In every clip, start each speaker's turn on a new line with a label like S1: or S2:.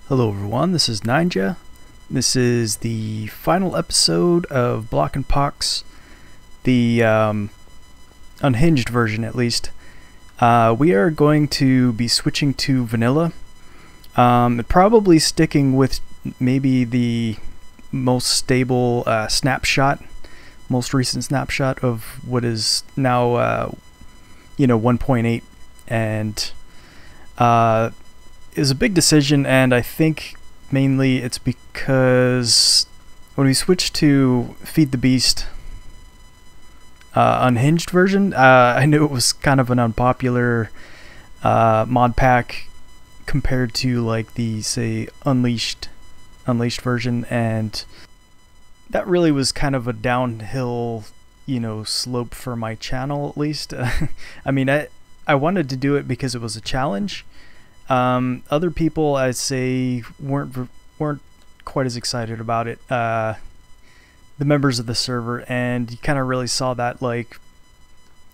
S1: Hello everyone, this is Ninja. This is the final episode of Blockenpox, the unhinged version at least. We are going to be switching to vanilla, probably sticking with maybe the most stable most recent snapshot of what is now 1.8, and is a big decision, and I think mainly it's because when we switched to Feed the Beast unhinged version, I knew it was kind of an unpopular mod pack compared to like the, say, unleashed version, and that really was kind of a downhill slope for my channel, at least. I mean, I wanted to do it because it was a challenge. Other people, I'd say, weren't quite as excited about it. The members of the server, and you kind of really saw that like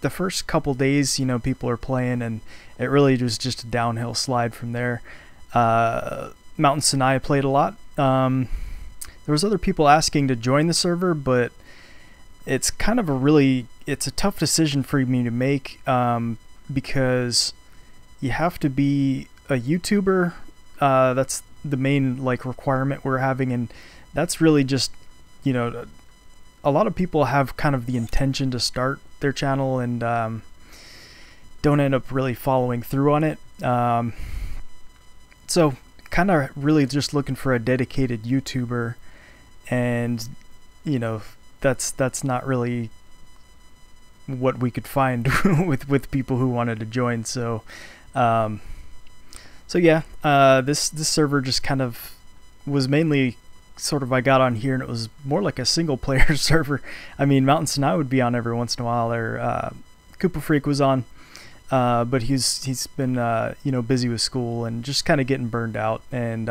S1: the first couple days. People are playing, and it really was just a downhill slide from there. Mountain Sinai played a lot. There was other people asking to join the server, but it's kind of it's a tough decision for me to make, because you have to be a YouTuber. That's the main requirement we're having, and that's really just a lot of people have kind of the intention to start their channel and don't end up really following through on it. So kind of really just looking for a dedicated YouTuber, and that's not really what we could find with people who wanted to join. So yeah, this server just kind of was mainly sort of, I got on here and it was more like a single player server. I mean, Mountain Sinai would be on every once in a while, or Koopa Freak was on, but he's been busy with school and just kind of getting burned out, and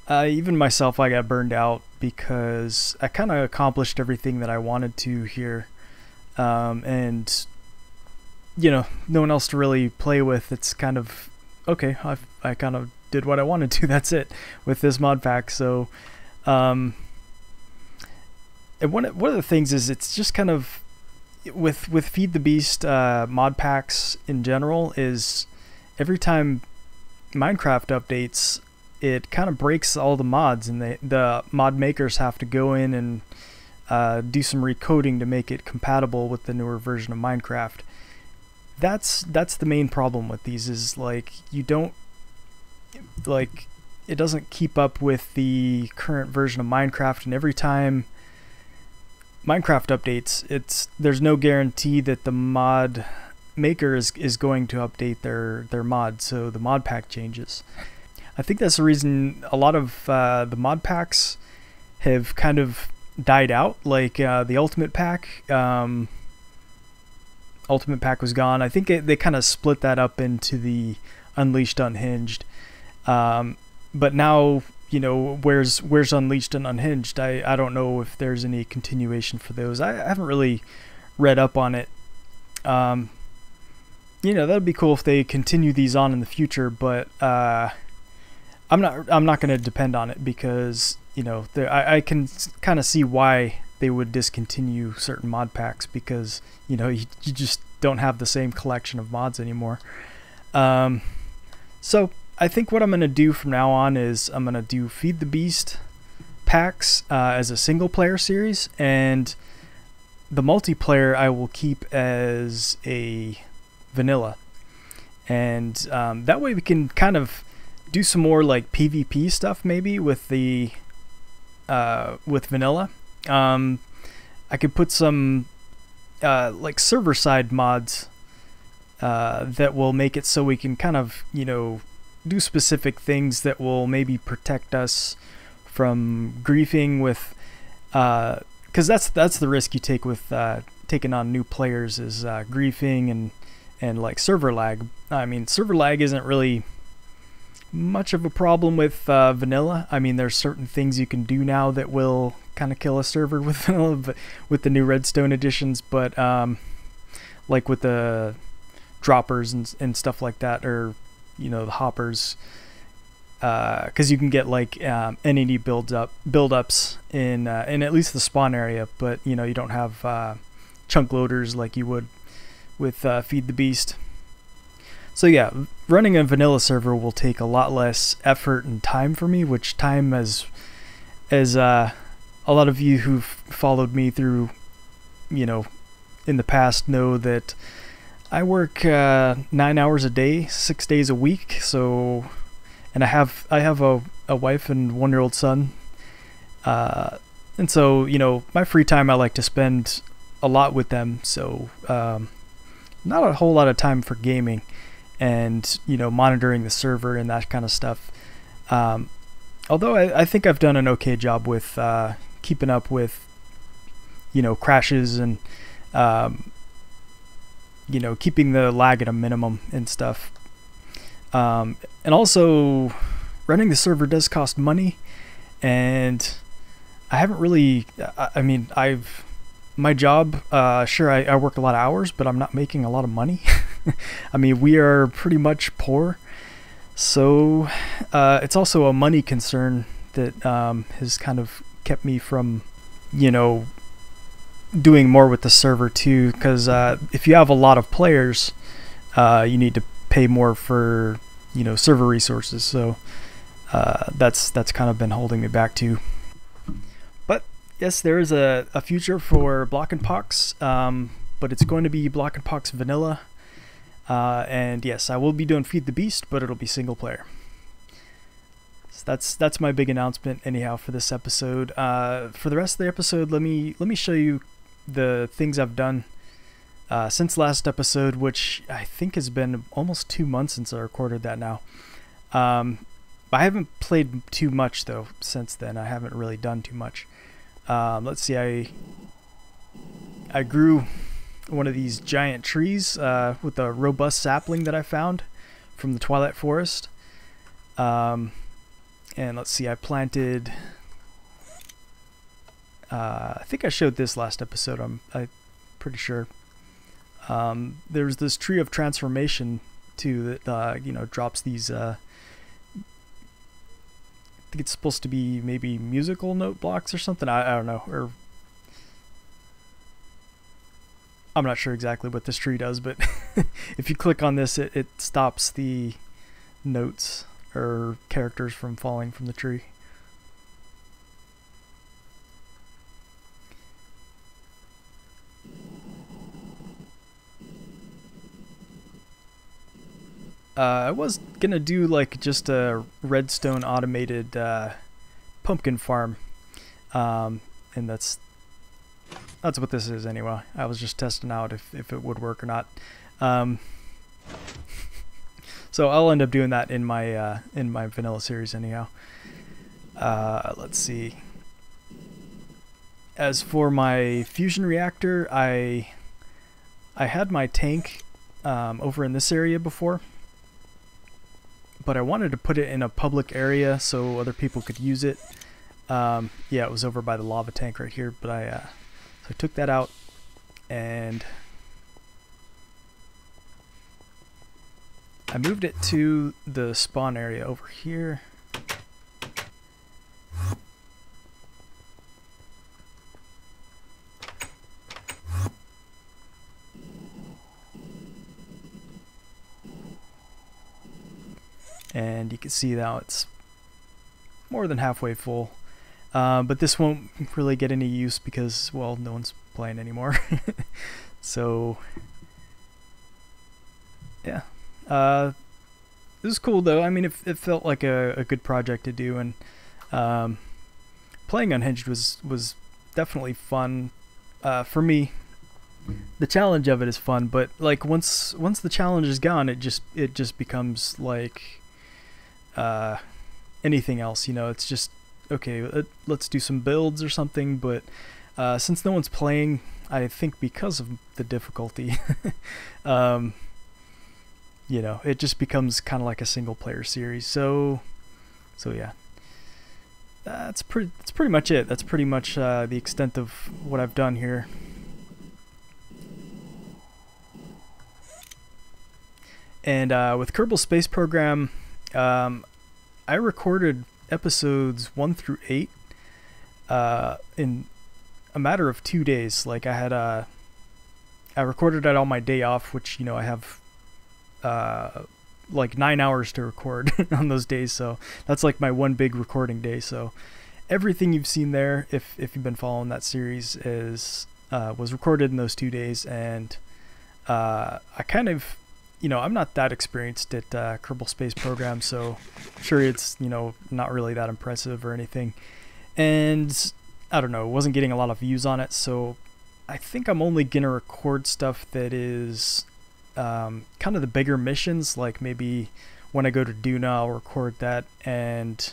S1: even myself, I got burned out because I kind of accomplished everything that I wanted to here, and no one else to really play with. It's kind of okay, I kind of did what I wanted to. That's it with this mod pack. So and one of the things is, it's just kind of with Feed the Beast mod packs in general, is every time Minecraft updates, it kind of breaks all the mods, and the mod makers have to go in and do some recoding to make it compatible with the newer version of Minecraft. That's the main problem with these, is it doesn't keep up with the current version of Minecraft, and every time Minecraft updates, there's no guarantee that the mod maker is going to update their mod, so the mod pack changes. I think that's the reason a lot of the mod packs have kind of died out, like the Ultimate Pack. Ultimate Pack was gone. I think they kind of split that up into the Unleashed, Unhinged. But now, where's Unleashed and Unhinged? I don't know if there's any continuation for those. I haven't really read up on it. That'd be cool if they continue these on in the future, but I'm not going to depend on it, because I can kind of see why they would discontinue certain mod packs, because you just don't have the same collection of mods anymore. So I think what I'm going to do from now on is I'm going to do Feed the Beast packs as a single player series, and the multiplayer I will keep as a vanilla, and that way we can kind of do some more like PvP stuff maybe with the with vanilla. I could put some like server side mods that will make it so we can kind of do specific things that will maybe protect us from griefing with, because that's the risk you take with taking on new players, is griefing and like server lag. I mean, server lag isn't really much of a problem with vanilla. I mean, there's certain things you can do now that will kind of kill a server with vanilla, but with the new redstone additions, but like with the droppers and stuff like that, or the hoppers, because you can get like entity buildups in at least the spawn area, but you know, you don't have chunk loaders like you would with Feed the Beast. So yeah, running a vanilla server will take a lot less effort and time for me, which time, as a lot of you who've followed me through, you know, in the past know that I work 9 hours a day, 6 days a week. So, and I have a wife and 1-year-old son, and so, you know, my free time I like to spend a lot with them. So not a whole lot of time for gaming and, you know, monitoring the server and that kind of stuff. Although I think I've done an okay job with keeping up with, you know, crashes and you know, keeping the lag at a minimum and stuff. And also, running the server does cost money, and I haven't really, I mean, my job, sure, I work a lot of hours, but I'm not making a lot of money. I mean, we are pretty much poor, so it's also a money concern that has kind of kept me from, you know, doing more with the server too, because if you have a lot of players, you need to pay more for, you know, server resources. So that's kind of been holding me back too. But yes, there is a future for Blockenpox, but it's going to be Blockenpox vanilla, and yes, I will be doing Feed the Beast, but it'll be single player. So that's my big announcement anyhow for this episode. For the rest of the episode, let me show you the things I've done since last episode, which I think has been almost 2 months since I recorded that now. I haven't played too much though since then. I haven't really done too much. Let's see, I grew one of these giant trees with a robust sapling that I found from the Twilight Forest. And let's see, I planted, I think I showed this last episode, I'm pretty sure. There's this tree of transformation too that you know, drops these I think it's supposed to be maybe musical note blocks or something. I don't know, or I'm not sure exactly what this tree does, but if you click on this, it stops the notes or characters from falling from the tree. I was gonna do like just a redstone automated pumpkin farm, and that's what this is anyway. I was just testing out if it would work or not. So I'll end up doing that in my vanilla series anyhow. Let's see. As for my fusion reactor, I had my tank over in this area before, but I wanted to put it in a public area so other people could use it. Yeah, it was over by the lava tank right here, but so I took that out and I moved it to the spawn area over here. And you can see now it's more than halfway full. But this won't really get any use because, well, no one's playing anymore. So, yeah. This is cool though. I mean, it felt like a good project to do, and playing Unhinged was definitely fun for me. The challenge of it is fun, but like once the challenge is gone, it just becomes like anything else, you know. It's just, okay, let's do some builds or something, but since no one's playing, I think because of the difficulty, you know, it just becomes kind of like a single player series. So yeah, that's pretty much it. That's pretty much the extent of what I've done here. And with Kerbal Space Program, I I recorded episodes 1 through 8 in a matter of 2 days. Like I recorded it on my day off, which, you know, I have like 9 hours to record on those days, so that's like my one big recording day. So everything you've seen there, if you've been following that series, is was recorded in those 2 days. And I kind of, you know, I'm not that experienced at Kerbal Space Program, so sure, it's, you know, not really that impressive or anything. And I don't know, wasn't getting a lot of views on it, so I think I'm only gonna record stuff that is kind of the bigger missions. Like maybe when I go to Duna, I'll record that, and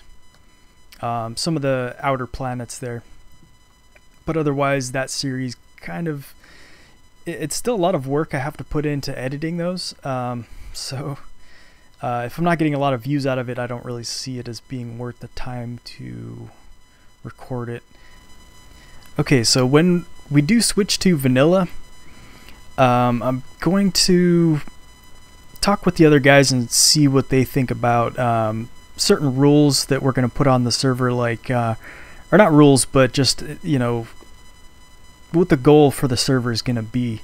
S1: some of the outer planets there. But otherwise, that series kind of, it's still a lot of work I have to put into editing those. So if I'm not getting a lot of views out of it, I don't really see it as being worth the time to record it. Okay, so when we do switch to vanilla, I'm going to talk with the other guys and see what they think about certain rules that we're going to put on the server, like, or not rules, but just, you know, what the goal for the server is going to be.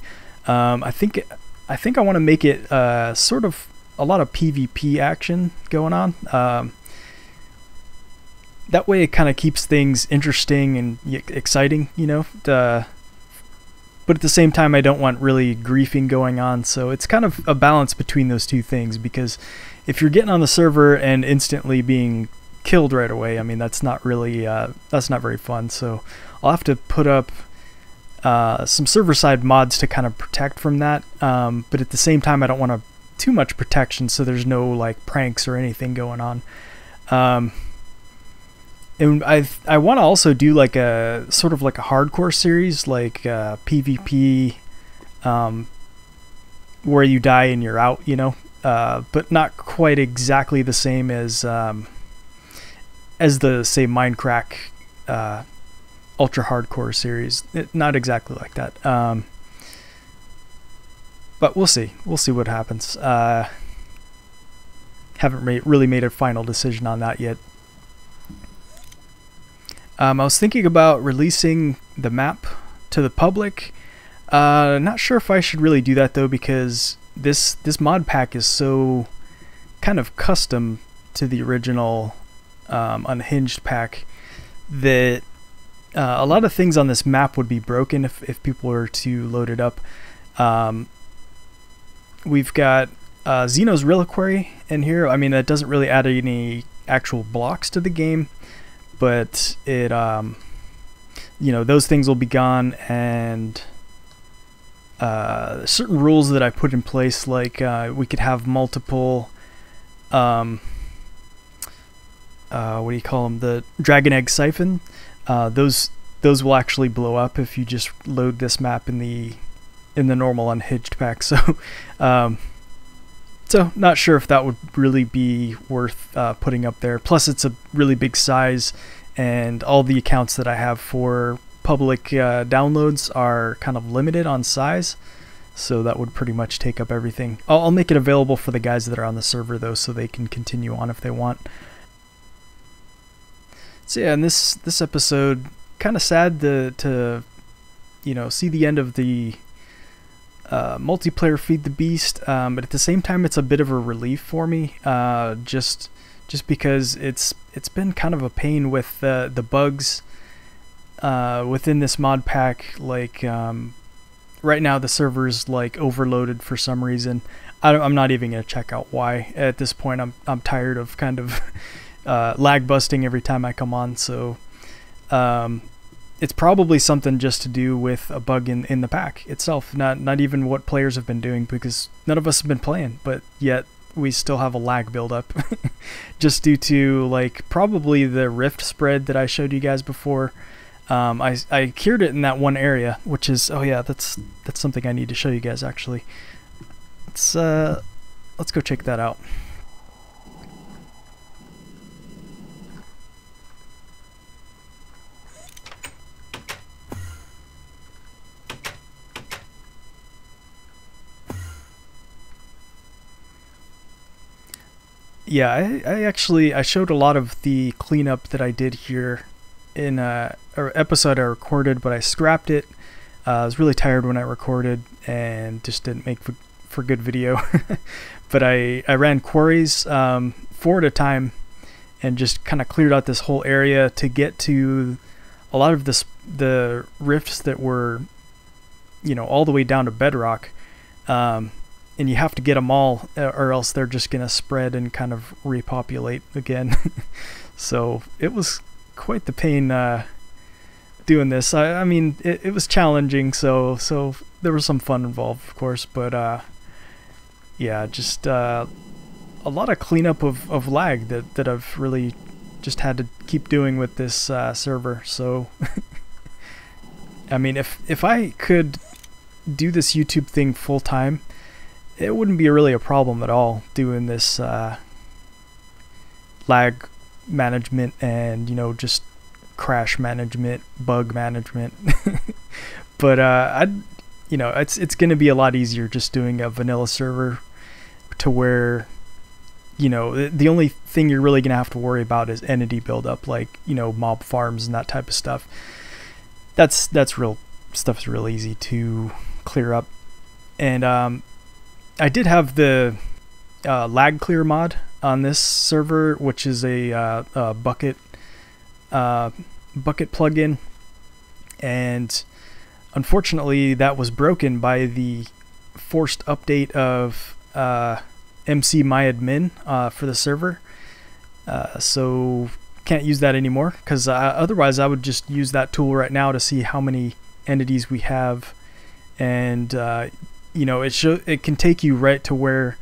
S1: I think I want to make it sort of a lot of PvP action going on. That way it kind of keeps things interesting and exciting, you know. But at the same time, I don't want really griefing going on, so it's kind of a balance between those two things, because if you're getting on the server and instantly being killed right away, I mean, that's not really that's not very fun. So I'll have to put up some server-side mods to kind of protect from that, but at the same time, I don't want too much protection, so there's no like pranks or anything going on. And I want to also do like a sort of like a hardcore series, like PvP, where you die and you're out, you know, but not quite exactly the same as the, say, Minecraft ultra hardcore series. Not exactly like that, but we'll see what happens. Haven't really made a final decision on that yet. I was thinking about releasing the map to the public. Not sure if I should really do that though, because this mod pack is so kind of custom to the original Unhinged pack that a lot of things on this map would be broken if people were to load it up. We've got Xeno's Reliquary in here. I mean, that doesn't really add any actual blocks to the game, but it you know, those things will be gone. And certain rules that I put in place, like we could have multiple what do you call them, the dragon egg siphon. Those will actually blow up if you just load this map in the normal Unhinged pack. So so not sure if that would really be worth putting up there. Plus it's a really big size, and all the accounts that I have for public downloads are kind of limited on size, so that would pretty much take up everything. I'll make it available for the guys that are on the server though, so they can continue on if they want. So yeah, in this episode, kind of sad to you know, see the end of the multiplayer Feed the Beast, but at the same time it's a bit of a relief for me, just because it's been kind of a pain with the bugs within this mod pack. Like right now the server's like overloaded for some reason. I'm not even gonna check out why at this point. I'm tired of kind of lag busting every time I come on, so it's probably something just to do with a bug in the pack itself, not even what players have been doing, because none of us have been playing, but yet we still have a lag buildup just due to like probably the rift spread that I showed you guys before. I cured it in that one area, which is, oh yeah, that's something I need to show you guys actually. Let's go check that out. Yeah, I showed a lot of the cleanup that I did here in a episode I recorded, but I scrapped it. I was really tired when I recorded and just didn't make for good video. But I ran quarries 4 at a time and just kind of cleared out this whole area to get to a lot of the rifts that were, you know, all the way down to bedrock. And you have to get them all, or else they're just gonna spread and kind of repopulate again. So it was quite the pain doing this. I mean, it was challenging, so there was some fun involved, of course, but yeah, just a lot of cleanup of lag that I've really just had to keep doing with this server. So I mean, if I could do this YouTube thing full time, it wouldn't be really a problem at all doing this lag management and, you know, just crash management, bug management. But you know, it's going to be a lot easier just doing a vanilla server, to where, you know, the only thing you're really going to have to worry about is entity buildup, like, you know, mob farms and that type of stuff. That's real stuff's real easy to clear up. And I did have the lag clear mod on this server, which is a bucket plugin, and unfortunately that was broken by the forced update of MC myadmin for the server. So can't use that anymore, because otherwise I would just use that tool right now to see how many entities we have, and you know, it can take you right to where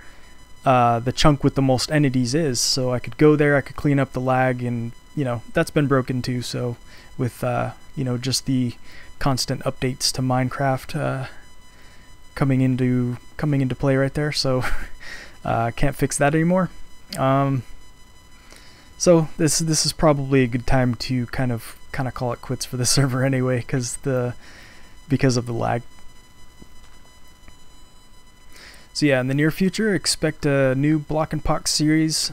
S1: the chunk with the most entities is. So I could go there, I could clean up the lag, and, you know, that's been broken too. So with you know, just the constant updates to Minecraft coming into play right there, so can't fix that anymore. So this is probably a good time to kind of call it quits for the server anyway, because of the lag. So yeah, in the near future, expect a new Blockenpox series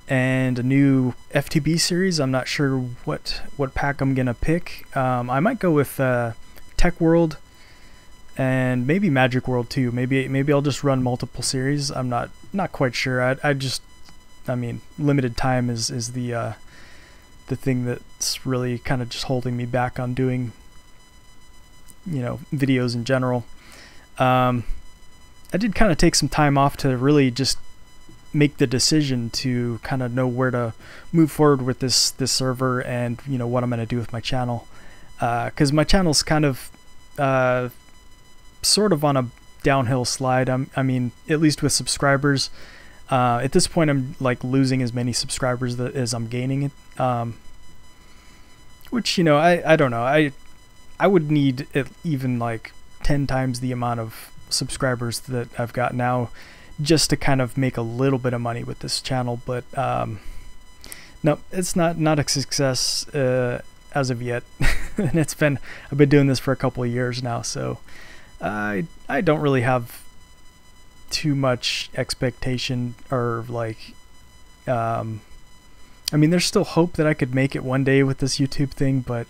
S1: and a new FTB series. I'm not sure what pack I'm gonna pick. I might go with Tech World and maybe Magic World too. Maybe I'll just run multiple series. I'm not quite sure. I mean, limited time is the thing that's really kind of just holding me back on doing, you know, videos in general. I did kind of take some time off to really just make the decision to kind of know where to move forward with this server, and, you know, what I'm going to do with my channel, because my channel's kind of sort of on a downhill slide. I mean, at least with subscribers. At this point, I'm like losing as many subscribers as I'm gaining it, which, you know, I don't know. I would need even like 10 times the amount of subscribers that I've got now just to kind of make a little bit of money with this channel. But no, it's not a success as of yet. And I've been doing this for a couple of years now, so I don't really have too much expectation, or like I mean, there's still hope that I could make it one day with this YouTube thing, but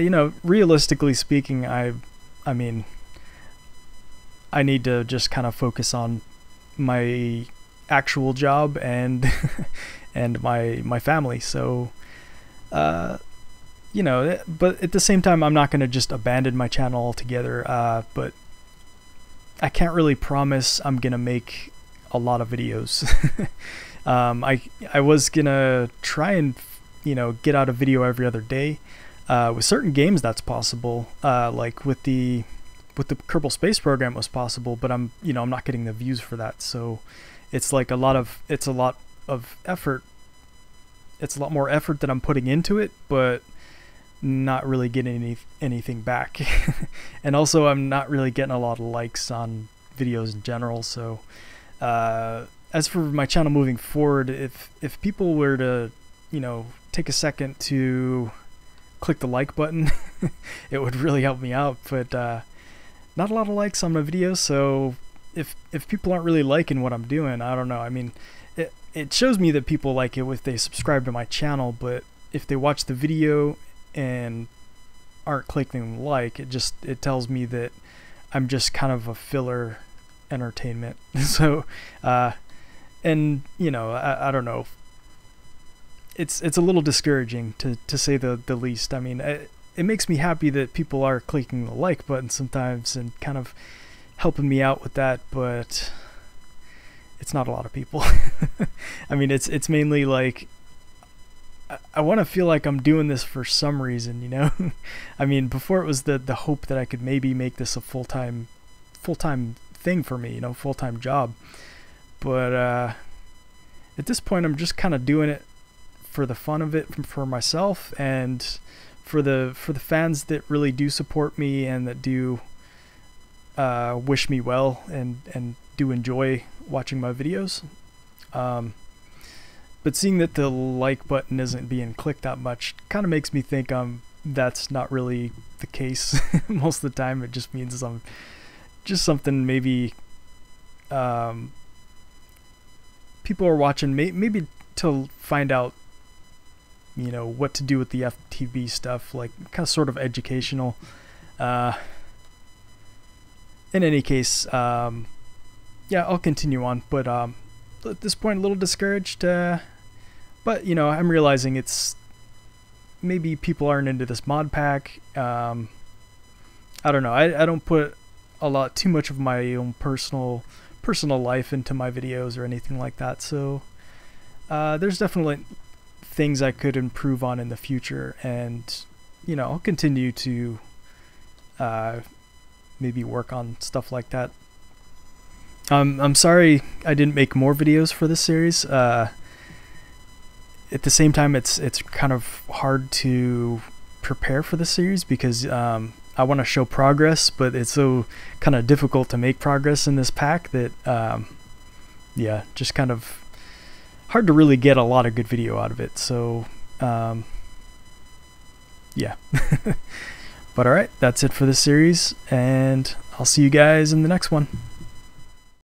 S1: you know, realistically speaking, I mean, I need to just kind of focus on my actual job and and my family. So you know, but at the same time, I'm not going to just abandon my channel altogether, but I can't really promise I'm going to make a lot of videos. I was going to try and, you know, get out a video every other day. With certain games that's possible, like with the Kerbal Space Program it was possible, but I'm not getting the views for that. So it's like it's a lot of effort. It's a lot more effort that I'm putting into it, but not really getting anything back. And also, I'm not really getting a lot of likes on videos in general. So as for my channel moving forward, if people were to, you know, take a second to click the like button, it would really help me out. But not a lot of likes on my videos, so if people aren't really liking what I'm doing, I don't know. I mean, it shows me that people like it if they subscribe to my channel, but if they watch the video and aren't clicking like, it tells me that I'm just kind of a filler entertainment. So and you know, I don't know, it's a little discouraging to say the least. I mean, it makes me happy that people are clicking the like button sometimes and kind of helping me out with that, but it's not a lot of people. I mean, it's mainly like I want to feel like I'm doing this for some reason, you know. I mean, before it was the hope that I could maybe make this a full-time thing for me, you know, full-time job. But at this point, I'm just kind of doing it for the fun of it, for myself, and for the fans that really do support me and that do wish me well and do enjoy watching my videos. But seeing that the like button isn't being clicked that much kind of makes me think that's not really the case. Most of the time it just means I'm just something maybe people are watching maybe to find out, you know, what to do with the FTB stuff, like kind of sort of educational. In any case, yeah, I'll continue on, but at this point a little discouraged, but you know, I'm realizing it's maybe people aren't into this mod pack. I don't know, I don't put too much of my own personal life into my videos or anything like that, so there's definitely things I could improve on in the future, and you know, I'll continue to maybe work on stuff like that. I'm sorry I didn't make more videos for this series. At the same time, it's kind of hard to prepare for the series because I want to show progress, but it's so kind of difficult to make progress in this pack that yeah, just kind of hard to really get a lot of good video out of it. So yeah. But alright, that's it for this series, and I'll see you guys in the next one.